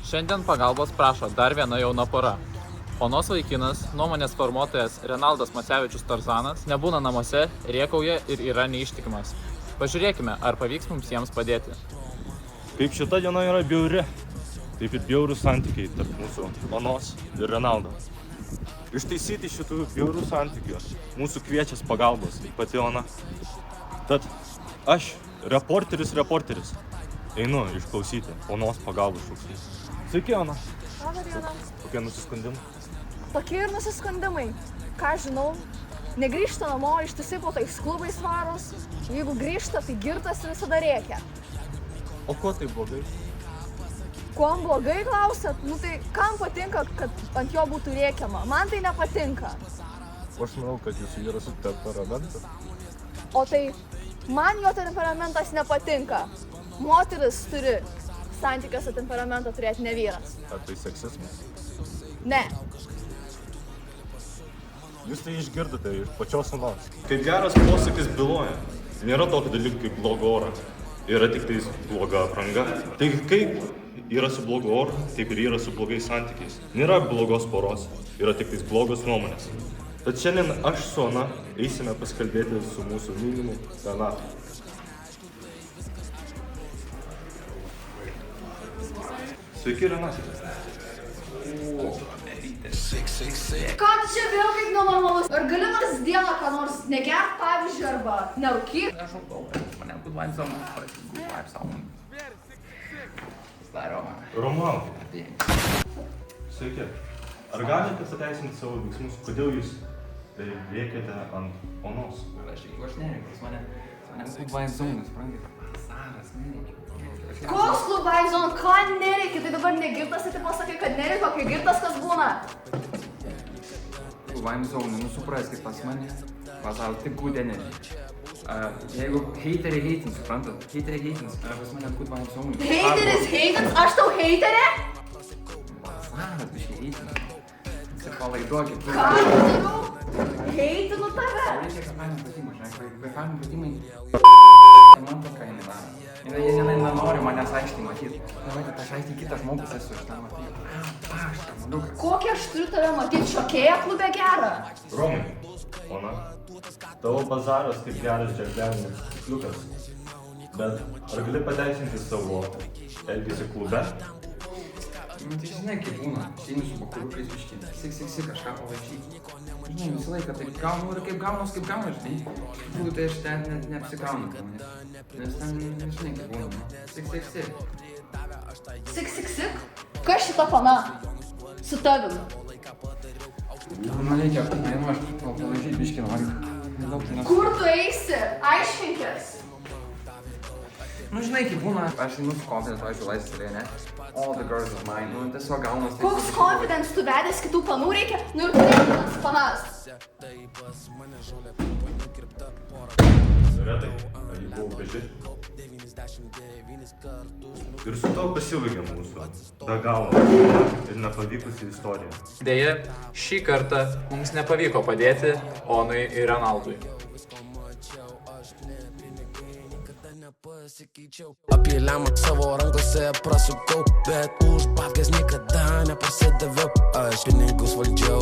Šiandien pagalbos prašo dar viena jauna pora. Onos vaikinas, nuomonės formuotojas Renaldas Masevičius Tarzanas, nebūna namuose, rėkauja ir yra neištikimas. Pažiūrėkime, ar pavyks mums jiems padėti. Kaip šita diena yra bjauri, taip ir bjaurūs santykiai tarp mūsų Onos ir Renaldo. Ištaisyti šitų bjaurių santykių mūsų kviečia pagalbos, pati Ona. Tad aš, reporteris, einu išklausyti Onos pagalbos šūksnių. Sveiki, Ona. Labą dieną. Kokie nusiskundimai? Tokie ir nusiskundimai. Ką žinau, negrįžta namo, ištisai po tais klubais varos. Jeigu grįžta, tai girtas ir visada rėkia. O kuo tai blogai? Kuom blogai klausėt? Nu tai kam patinka, kad ant jo būtų rėkiama? Man tai nepatinka. Aš manau, kad jūsų vyras su temperamentu. O tai man jo temperamentas nepatinka. Moteris turi santykiuose temperamentą turėti, ne vyras. Ar tai seksizmas? Ne. Jūs tai išgirdote iš pačios Onos. Kaip geras posakis byloja, nėra tokio dalyko kaip blogo oro. Yra tik tais bloga apranga. Taigi kaip yra su blogu oru, taip ir yra su blogais santykiais. Nėra blogos poros, yra tik tais blogos nuomonės. Tad šiandien aš su Ona eisime pasikalbėti su mūsų mylimu Renatu. Sveiki, Renatai. Ką tu čia vėl kaip nenormalus? Ar gali nors dieną ką nors negert, pavyzdžiui, arba nerūkyt? Roman. Sveiki. Ar galite pateisinti savo veiksmus, kodėl jūs rėkiate ant Onos? Aš nerėkiu, mane klubai zonas, suprantate? Vasaras, nerėkiu. Koks klubai zon, ką nereikia? Tai dabar negirtas, tai pasakai, kad nereikia, kai girtas kas būna. Klubai zonai, nu supraskit pas mane, pasal tik good energy. Jeigu heiteriai heitins, suprantat? Heiteriai heitins, pas mane klubai zonai. Heiteris heitins? Aš tau heiterė? Vasaras, biškai heitins. Atsipalaiduokit. Ką aš darau? Heitinu tave. Reikia kafanų pratimų, žinai, kafanų pratimai. Man to ką jinai daro. Jie nenori manęs aiškiai matyti. Kad aš aiškiai kitas žmogus esu, aš tą matau. Aš tą matau. Kokią aš turiu tave matyti šokėją klube gerą? Romai, Ona, tavo bazaras kaip geras džekliavinis kliukas. Bet ar gali pateisinti savo elgesį klube? Nu tai žinai kaip būna, išeini su bakuriukais biškį, sik kažką pavaikščiai. Žinai, visą laiką taip gaunu ir kaip gaunas, žinai. Iš tai aš ten neapsikraunu po manęs. Nes ten, žinai kaip būna, Sik. Kas šita pana? Su tavim. Man reikia, aš palažyti biškį noriu. Kur tu eisi? Aiškinkis. Nu žinai kaip būna, aš einu su confidence, pavyzdžiui, laisvėje, ne? All the girls of mine, nu tiesiog gaunas taip. Koks confidence tu vedęs kitų panų reikia? Nu ir turėtų panas. Retai, ar jį buvo graži? Ir su to pasibaigė mūsų be galo ir nepavykusi istorija. Deja, šį kartą mums nepavyko padėti Onui ir Renaldui. Apie lemą savo rankose prasukau, bet už babkes niekada neparsidaviau. Aš pinigus valdžiau.